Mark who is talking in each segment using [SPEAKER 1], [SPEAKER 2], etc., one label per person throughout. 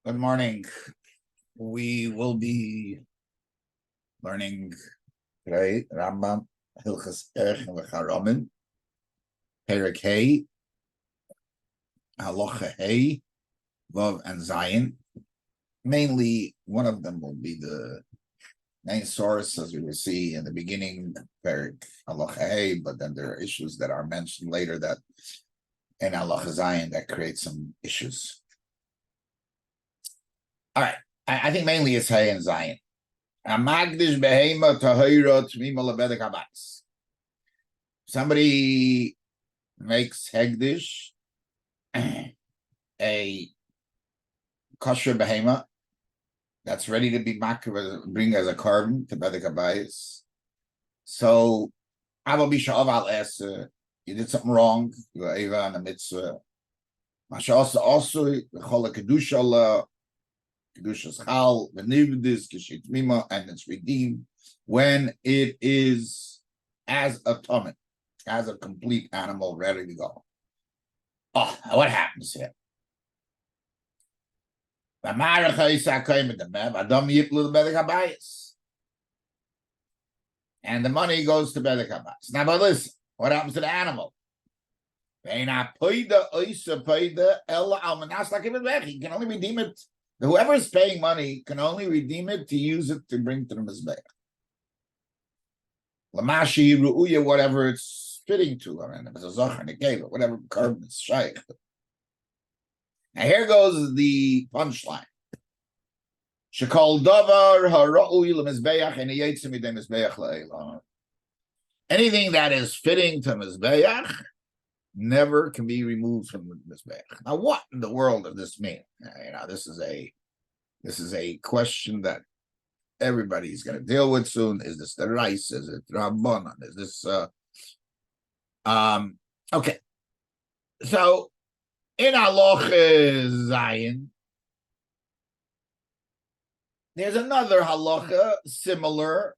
[SPEAKER 1] Good morning. We will be learning today Rambam Vacharamim, Perokim, Halacha, Vav, and Zion. Mainly, one of them will be the main source, as we will see in the beginning, Perek Halacha, but then there are issues that are mentioned later that in Halacha Zion that create some issues. All right, I think mainly it's Hay and Zion. Somebody makes Hegdish, a kosher behema that's ready to be bring as a carbon to Bedek Habayis. So, you did something wrong, you were Eva on a mitzvah. Also, Kedusha Kedushas Chal, Venivdis, Keshit Mima, and it's redeemed when it is as a tummy, as a complete animal ready to go. Oh, what happens here? And the money goes to Bedek Habayis. Now, but listen, what happens to the animal? He can only redeem it. Whoever is paying money can only redeem it to use it to bring to the Mizbeach. Lamashi, Ru'uya, whatever it's fitting to. I mean, if it's a Zachar, Nekeva, whatever carbon is shaykh. Now here goes the punchline. Shekol davar hara'uy l'mizbeach and yitzim midei mizbeach le'elah. Anything that is fitting to Mizbeach never can be removed from the Mizbeach. Now, what in the world does this mean? This is a question that everybody's going to deal with soon. Is this the rice? Is it Rabbanan? Is this okay? So in Halacha Zion, there's another halacha similar.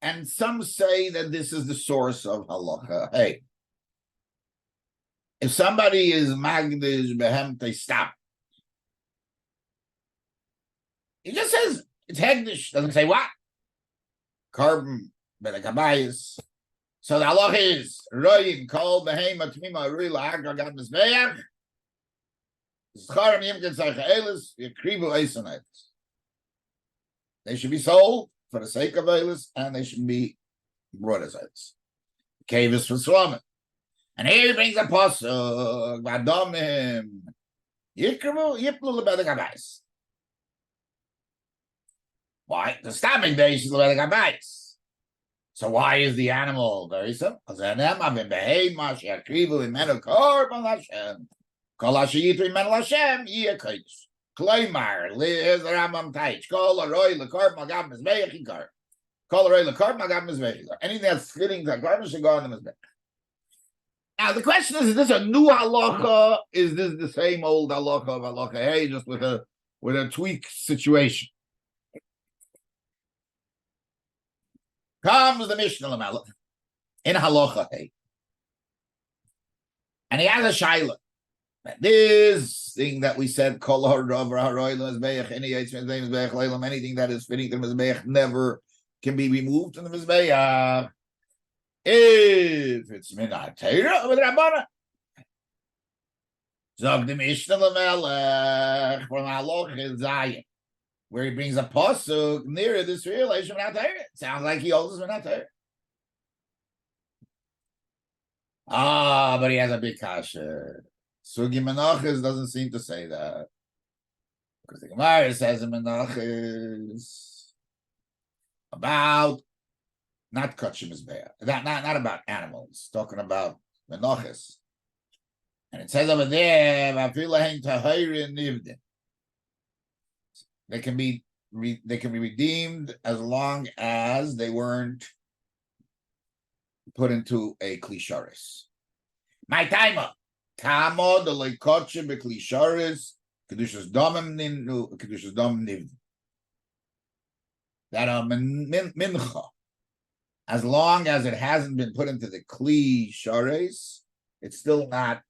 [SPEAKER 1] And some say that this is the source of halacha. Hey, if somebody is magdish behem, they stop. He just says it's hegdish. Doesn't say what. Carbon Bedek Habayis. So the halacha is royin kol behema tmima rila agragat mizbeach. Vacharamim yimkin tzaycha yakrivu eisonayt. They should be sold for the sake of Eilis, and they should be brought as Eilis. Cave is for Slamin. And here he brings a pasuk, Vadomim, Yikru, Yiplu Bedek Habayis. Why? The stabbing day is Bedek Habayis. So why is the animal very simple? Because Anem Avim Behei Mash Yakrivu Imenu Korban Hashem. Kol Hashiyitru Imenu Hashem, Yiyakaish. Kleimar, here's the Rambam Taich. Call a roy, the carb, magam, Mizbeach, Ikar. Call a roy, the carb, magam, Mizbeach. Anything that's fitting to the carb should go on the Mizbeach. Now, the question is this a new halacha? Is this the same old halacha of halacha? Hey, just with a tweak situation. Comes the Mishnah Lamelech in halacha, hey. And he has a shaila. This thing that we said, anything that is fitting to the Mizbeach never can be removed from the Mizbeach. If it's minat Torah with Rabbana. Zog the Mishnah Lamelech from Halacha Zion, where he brings a pasuk near this relation minat Torah. Sounds like he holds minat Torah. But he has a big kasha. Sugi Menachis doesn't seem to say that. Because the Gemara says in Menachis about not Kachim Mizbeach. Not about animals, talking about Menachis. And it says over there, they can be redeemed as long as they weren't put into a klisharis. My timer. Kamo the leikoche beklisharis kedushas domim nivd. That a mincha, as long as it hasn't been put into the klisharis, it's still not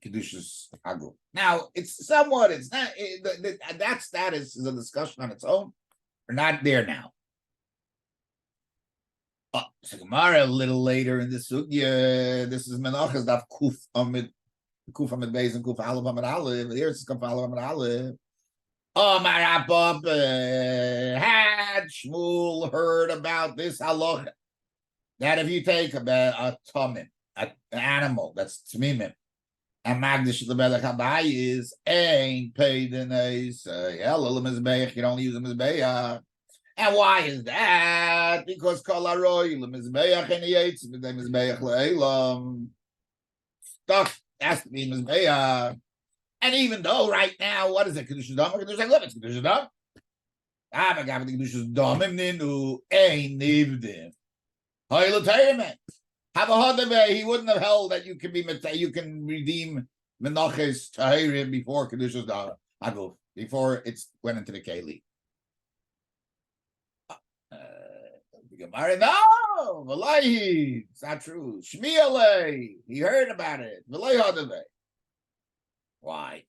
[SPEAKER 1] Kedushas Haguf. Now, it's somewhat, it's not, that status is a discussion on its own. We're not there now. So Gemara a little later in the sugya, this is Menachas Daf Kuf Amid Beis and Kuf Aleph Amid Aleph. Here it's Kuf Aleph Amid Aleph. Marapop had Shmuel heard about this halacha that if you take a tomim, an animal that's tmimim, and magdish the belech habayis ain't paid in a Mizbeach, you don't use a Mizbeach. And why is that? Because kol haroy leMizbeach and yates with the Mizbeach le'elam. Stuff has to be Mizbeach. And even though right now, what is it? Kedushas Dam, Kedushas Haguf, it's Kedushas Dam. But the Kedushas Dam ninu ein nivdim. Have a hadav. He wouldn't have held that you can redeem menachos tahirim before Kedushas Dam Haguf, before it's went into the keli. Gemara, no, Valahi, it's not true. Shmiele, he heard about it. Valahi hadav. Why?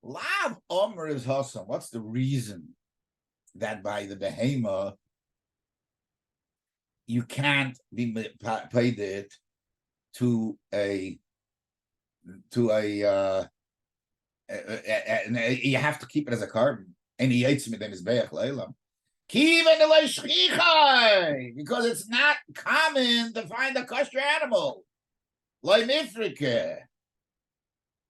[SPEAKER 1] Lav Omer is Hassam. What's the reason that by the behema you can't be paid it to a you have to keep it as a carbon. And he hates me then is Beach Leilam. Because it's not common to find a kosher animal. Like Mifrike.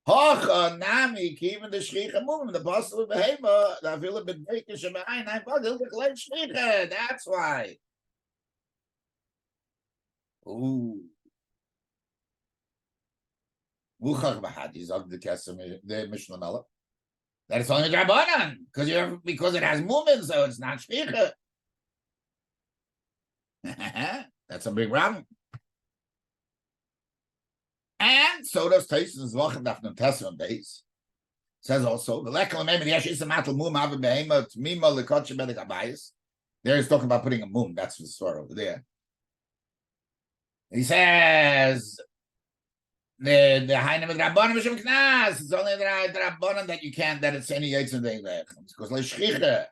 [SPEAKER 1] Hocha nami even the shricha movement, the apostle of behema, the feel a bit breakish behind. I thought he'll get like shricha. That's why. Ooh. Wuchach bahadi zog the kesem the Mishnah Mela. That it's only drabanan because it has movement, so it's not shricha. That's a big problem. And so does Taisus Vachem Dafnum Tesson days. Says also the lekal mem the yeshis matal mum have behema mima lekotche bedek abayis. There he's talking about putting a mum. That's the story over there. He says the Hainem of Rabbanim Mishum Knas. It's only the Rabbanim that you can't, that it's any yates and day because like shchicha.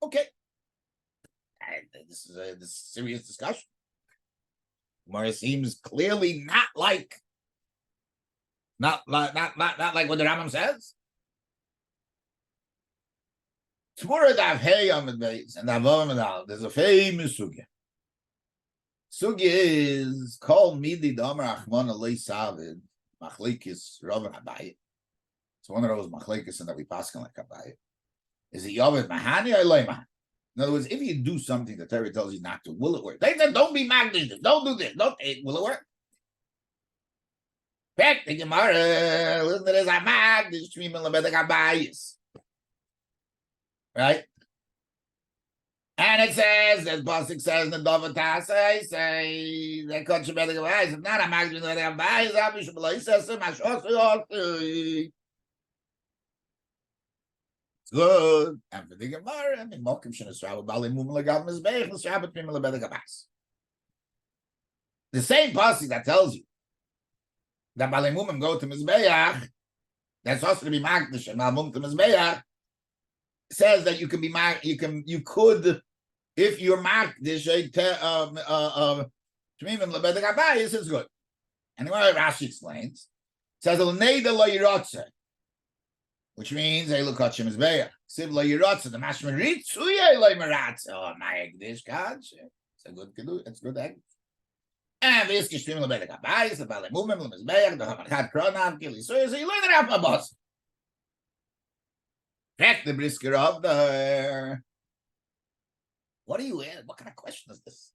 [SPEAKER 1] Okay, this is a serious discussion. Gemara seems clearly not like what the Rambam says. Tomorrow there's a famous sugya. Sugya is called Midi Damar Achman Alei Savid Machlekes Rav and Rabbi. It's one of those machlekes that we pass on like Rabbi. Is it Yavid Mahani or Leiman? In other words, if you do something the Torah tells you not to, will it work? They said, don't be magnish, don't do this, will it work? Back to Gemara, listen to this, I'm magnish, right? And it says, as Pasuk says, the Dovatas, say, the Kodesh Bedek Abayis, if not, I'm magnish, good. And for the Gemara, I mean, Mokim Shabbat Bali Mum Lagav Mizbeach Shabbat Mim Lebedek Abbas. The same pasuk that tells you that Bali Mumim go to Mizbeach, that's supposed to be Magdish and Malmum to Mizbeach, says that you can be you could, if you're Magdish Mimim Lebedek Abbas, is good. And the way Rashi explains, says Al Neida Lo Yirotze, which means Elukachim is Beya. Siv lo Yirotza, the Mashman Ritsuya lo Meratz. Oh, my Agdish God. It's a good Kedu, it's good egg. And this Kishtim lo Bedek Abayis, the Bale Mumim, lo Mizbeach, the Hamachad Kronav, Gili Suya, so you learn it up a boss. Check the brisker of the. What do you ask? What kind of question is this?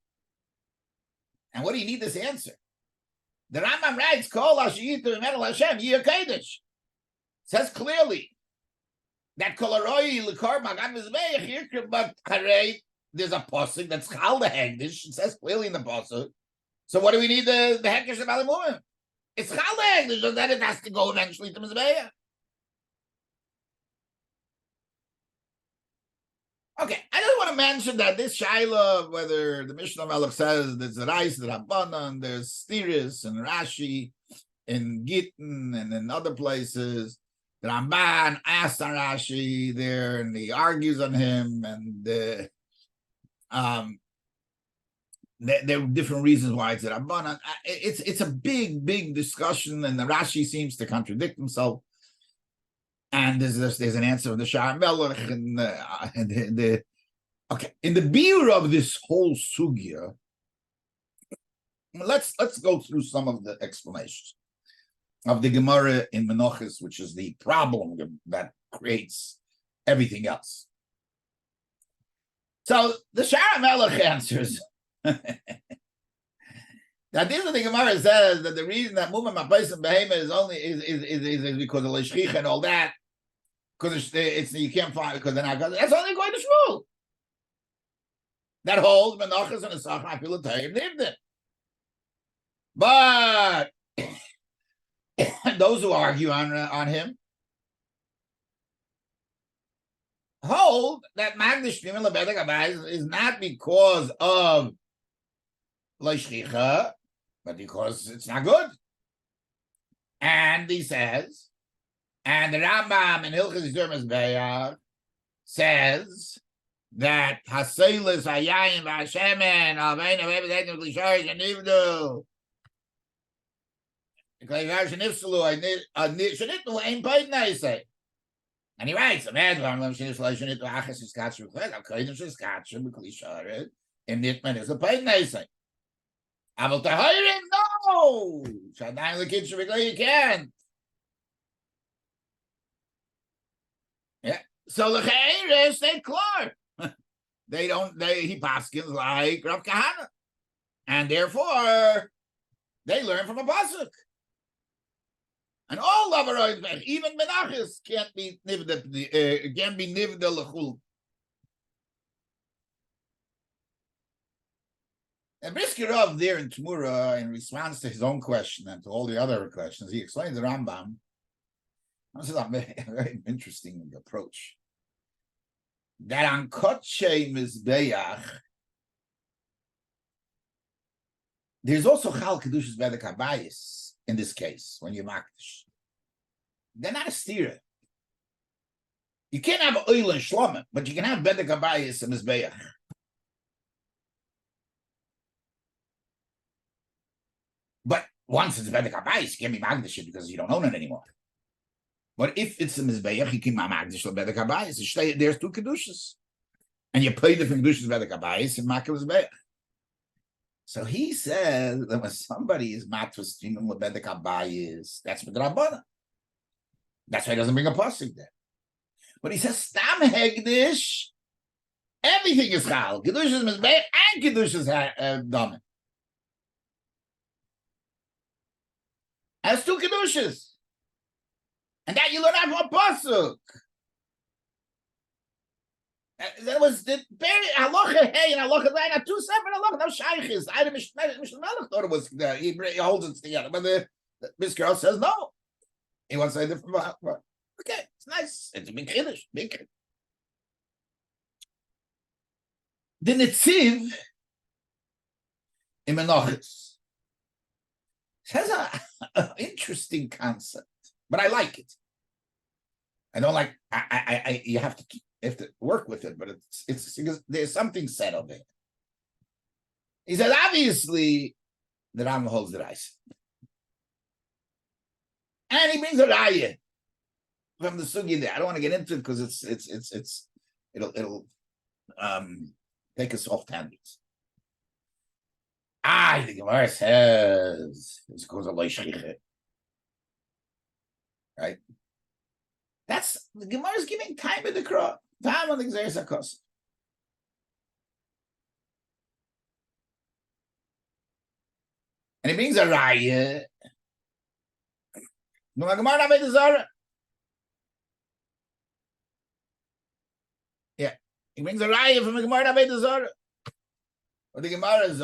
[SPEAKER 1] And what do you need this answer? The Rambam writes, Kol Hashiyitu Metal Hashem, Yiyah Kodesh. Says clearly that Kolaroi Likar Magad Mizbeach here, but Harei, there's a pasuk that's Chal the Hegdish. It says clearly in the pasuk. So what do we need the Hegdish of Alimumim? It's Chal the Hegdish, so that it has to go eventually to Mizbeach. Okay, I just want to mention that this Shaila, whether the Mishnah Melech says there's the Rice, the Rabbanan, there's Stiris and Rashi in Gittin and in other places. The Ramban asked on Rashi there, and he argues on him, and there are different reasons why it's a Rabbanan. It's a big discussion, and the Rashi seems to contradict himself. And there's an answer of the Shah Melech, and okay, in the biur of this whole sugya, let's go through some of the explanations of the Gemara in Menachos, which is the problem that creates everything else. So the Shah Melech answers that this is the Gemara says that the reason that movement ma'pais and behema is only is because of l'shchicha and all that, because it's you can't find because they're not. That's only going to Shmuel. That holds Menachos and Asach I feel Tayim Nivdin. But those who argue on him hold that Magdish Shmim Lebedek Abayis is not because of Leishchicha, but because it's not good. And he says, and the Rambam in Hilchos Mizbeach says that Haselis Hayayin Vashemen Alvein Avebedek Klishar Shenivdu Klishar Shenivsulu Shenitnu Ein Paid Naisei. And he writes, "Amen. Varlam Shenivsulu Shenitnu Achas Iskatsu Chlet Alkoidim Sheskatsu B'Klishar and Nitman is a Paid Naisei. Aval Tahirim no. Shadayin Lekid Shavigla you can't. Yeah. So the Chayres they clear. He paskins like Rav Kahana, and therefore they learn from a pasuk. And all Lavaroid, even Menachos can't be nivda lechul. And Briskirov there in Tmura, in response to his own question and to all the other questions, he explains the Rambam. This is a very interesting approach. That on Kodshe Mizbeach, there's also Chal Kedushas Bedek Habayis in this case, when you're Makdish. They're not a stira. You can't have oil and shlomim, but you can have Bedek Habayis and Mizbeach. But once it's Bedek Habayis, you can't be Makdish because you don't own it anymore. But if it's a Mizbeach, you can Magdish Bedek Habayis. There's two Kedushas. And you pay the Kedushas Bedek Habayis and Makah Mizbeach. So he says that when somebody is Matras Timim Bedek Habayis, that's with Rabbana. That's why he doesn't bring a pasuk there. But he says, Stam Hegdish, everything is Chal. Kedushas Mizbeach and Kedushas Damen. That's two Kedushas. And that you learn out from a pasuk. That was the very halacha hey and halacha zayin are two separate halacha. No shaychis. I Mishnah Melech thought it was he holds it together, but the Briskirov says no. He wants to say different. Okay, it's nice. It's a big chiddush. Big. The Netziv in Menachos has an interesting concept. But I like it. I don't like. You have to work with it, but it's because there's something said of it. He said obviously the Rambam holds the rice, and he brings a raya from the sugi there. I don't want to get into it because it'll take us off tangents. The Gemara says it's because of Leishchicha. Right? That's the Gemara is giving time in the crowd. Time on the Xeris HaKos. And it brings a raya. No, Gemara made the Zara. Yeah, he brings a raya from the Gemara made the Zara. But the Gemara is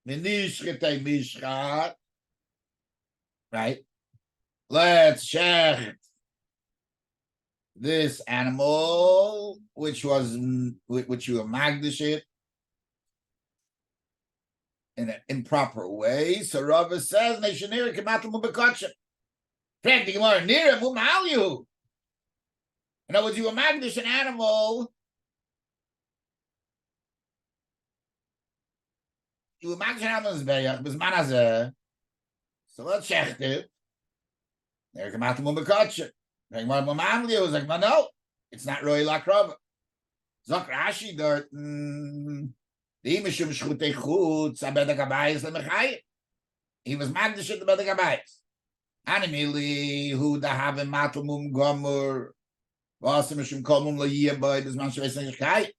[SPEAKER 1] mishchat, right? Let's check this animal, which you magdish it in an improper way. So Rabbi says, "Neshanir kematul mubekotchim." Practically more near mumalyu. In other words, you magdish an animal. You magdish an animal Mizbeach b'zman hazeh. So let's check it. There kematul mubekotchim. Is like, no, it's not Roy Lakrava. Zok Rashi dort. He was magdish the bedagabayis. Animili who da have matumum gomur was mishum kolmum layiba is man shvesnechai.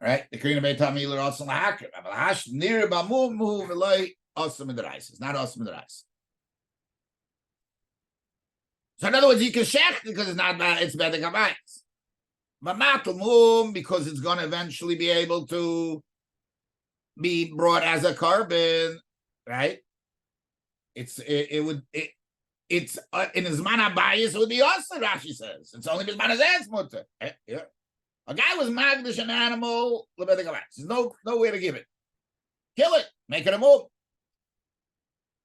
[SPEAKER 1] Right? The Karina Beitamil also lahakir. But hash near bamum who relay awesome in the rice. It's not awesome in the rice. So in other words, you can shech because it's not bad, it's better gabayis. But matumum because it's going to eventually be able to be brought as a carbon, right? It's in his mana bias it would be also Rashi says. It's only his mana zed's mutter. Yeah. A guy was magdish an animal, there's no way to give it. Kill it, make it a move.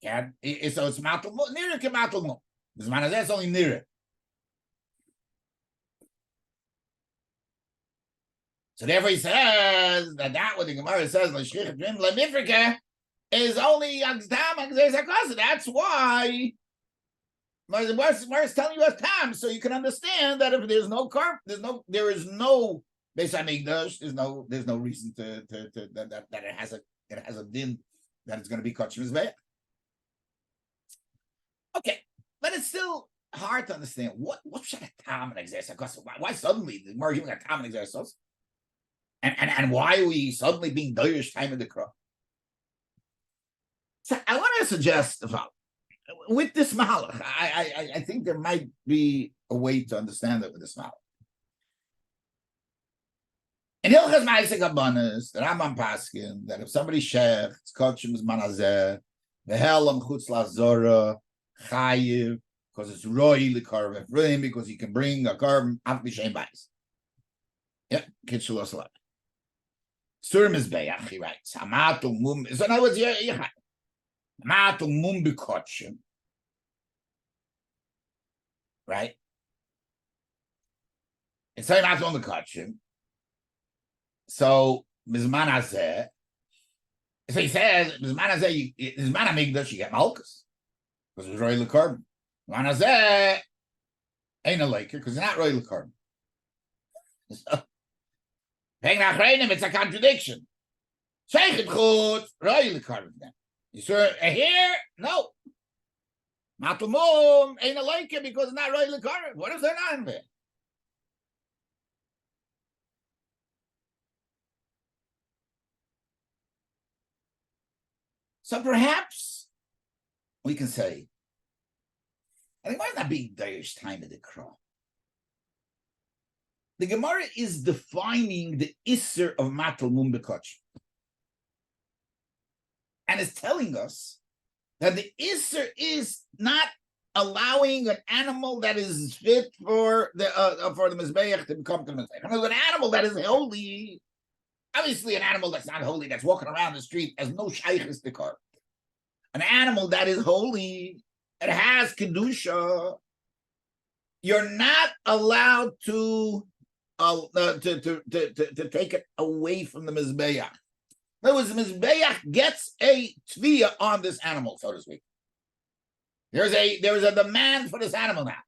[SPEAKER 1] Yeah, so it's matul near it matul move. His mana zed's only near it. So therefore he says that what the Gemara says is only that's why Gemara is telling you as time, so you can understand that if there's no carp, there is no based on English, there's no reason to that it has a din that it's going to be kachim Mizbeach. Okay, but it's still hard to understand what should a tam and exercise. Why suddenly the Gemara giving a tam and exercise? And why are we suddenly being Dirish time in the crop? So I want to suggest the following. With this Mahalach, I think there might be a way to understand it with this Mahalach. In Hilchas Ma'aseh Kabbanis, the Rambam Paskin, that if somebody shech, it's kachim manazeh, the helam chutz lazora, chayiv, because it's roi likarv, because you can bring a carbon af b'shem bais. Yeah, kitchulos alak. Sur Mizbeach, he writes. Hamatul mum. So in other words, yeah. Hamatul mum b'kotchim. Right? It's saying hamatul mum b'kotchim. So Mizman hazeh. So he says Mizman hazeh. Mizman hamigdash you get malchus because it's royal carbon. Mizman hazeh ain't a laker because it's not royal carbon. So, it's a contradiction. Sheikh good, royal carbon. You sure here? No. Matumum ain't a like it because it's not royal carbon. What if they're not in there? So perhaps we can say, I think might not be Dirish time of the crop. The Gemara is defining the Isser of Matul Mum B'Kotch. And is telling us that the Isser is not allowing an animal that is fit for the Mizbeach to become the Mizbeach. An animal that is holy, obviously an animal that's not holy, that's walking around the street, has no shaykhis to carve. An animal that is holy, it has Kedusha, you're not allowed to take it away from the Mizbeach. In other words, the Mizbeach gets a tviyah on this animal, so to speak. There is a demand for this animal now.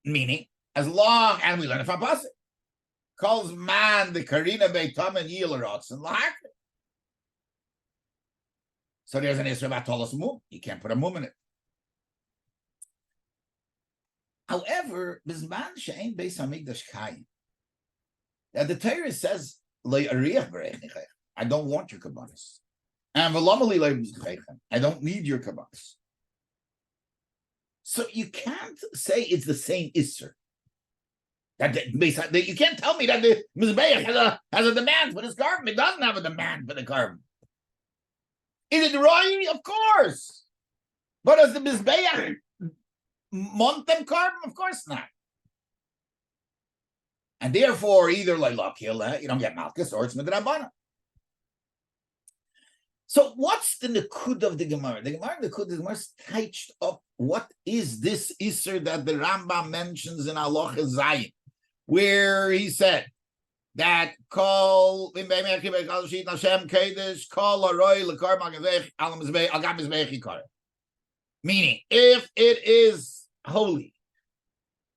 [SPEAKER 1] Meaning, as long, and we learn it from Pasuk, calls man the Karina Beitam and Yilarots and Lahak. So there's an Isra Batolos Mum. You can't put a mum in it. However, Bizman Shein Beis Hamikdash Kayim. Now the Torah says, I don't want your Korbonos. And I don't need your Korbonos. So you can't say it's the same Isser. That you can't tell me that the Mizbeach has a demand for this carbon. It doesn't have a demand for the carbon. Is it right? Of course. But as the Mizbeach montem carbon? Of course not. And therefore, either like you don't get malchus, or it's midrabana. So what's the nekud of the Gemara? The Gemara is touched up. What is this Isser that the Rambam mentions in Halacha Zayin, where he said that call meaning if it is holy,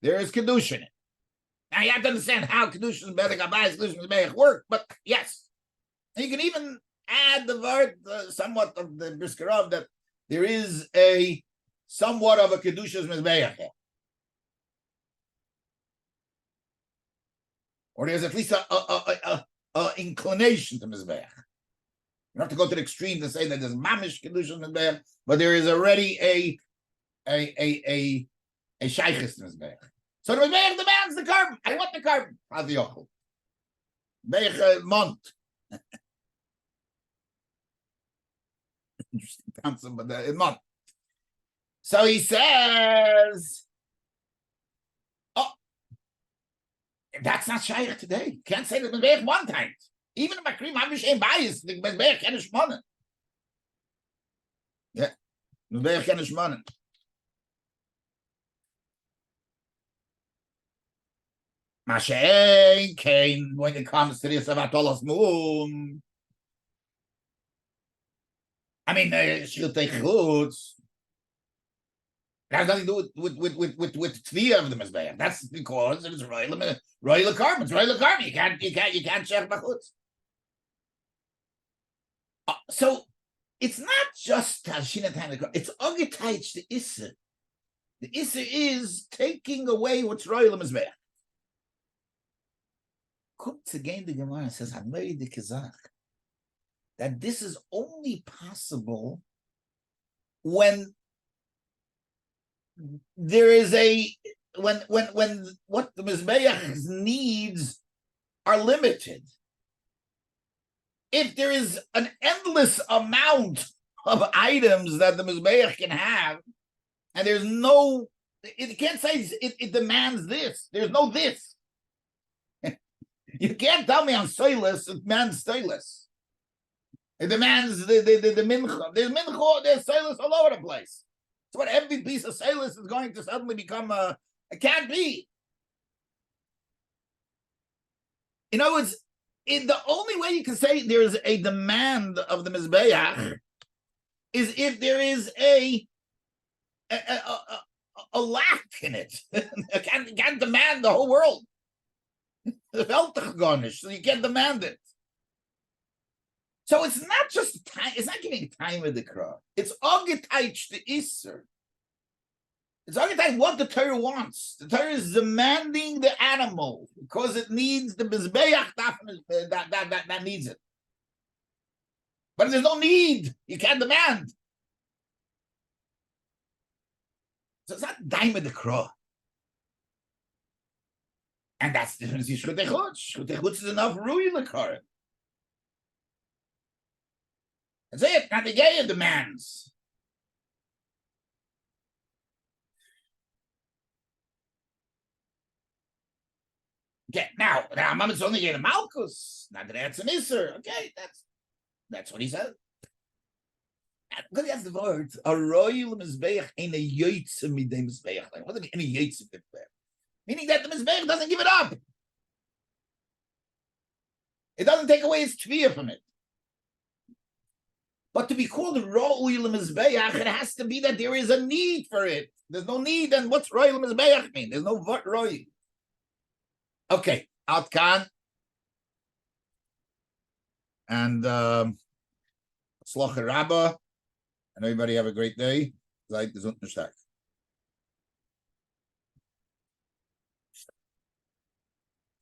[SPEAKER 1] there is kedusha in it. Now you have to understand how kedusha and bedek abayis kedusha work, but yes, and you can even add the word somewhat of the briskerov that there is a somewhat of a kedusha's mizbeach, or there's at least a inclination to mizbeach. You don't have to go to the extreme to say that there's mamish kedusha's mizbeach, but there is already a shaykhis mizbeach. So the mizbeach demands the carbon. I want the carbon. Adiochel. Mizbeach mont. Interesting concept, but it's not. So he says, "Oh, that's not shaykh today. You can't say the mizbeach one time. Even if Makrim Habishem bias, the mizbeach can shmonen. Yeah, mizbeach can shmonen. Moshe came when it comes to this about Tolas Moon. I mean, she'll take chutz. It has nothing to do with tviyah of the mizbeach. That's because it's royal carbon. It's royal carbon. You can't shech b'chutz. So it's not just tashinat hanekar. It's ogetaych the isser. The isser is taking away what's royal mizbeach. Comes again the Gemara says Hamei de Kazach, that this is only possible when there is when what the Mizbeach's needs are limited. If there is an endless amount of items that the Mizbeach can have, and there's no, it can't say it demands this. There's no this. You can't tell me I'm soyless, it demands soyless. It demands the mincha. There's mincha, there's soyless all over the place. So what, every piece of soyless is going to suddenly become it can't be. In other words, the only way you can say there is a demand of the Mizbeach is if there is a lack in it. You can't demand the whole world. So you can't demand it. So it's not just time, it's not giving time of the crowd. It's ogetaych the Isser. It's ogetaych what the Torah wants. The Torah is demanding the animal because it needs the Mizbeach that needs it. But if there's no need, you can't demand. So it's not time of the crowd. And that's the difference. Shchutei chutz is enough ruin the current. That's it. Not the Geya demands. Okay, now Mama's only getting Malchus. Not that that's an Isser. Okay, that's what he said. Because he has the words a royal mizbeach in a yoytze midei mizbeach. What does it mean? Any yoytze mizbeach? Meaning that the mizbeach doesn't give it up. It doesn't take away its tviyah from it. But to be called royal mizbeach, it has to be that there is a need for it. There's no need, and what's royal mizbeach mean? There's no royal. Okay, out kan. And Slocha Rabba, and everybody have a great day. Zeit gesund und stark.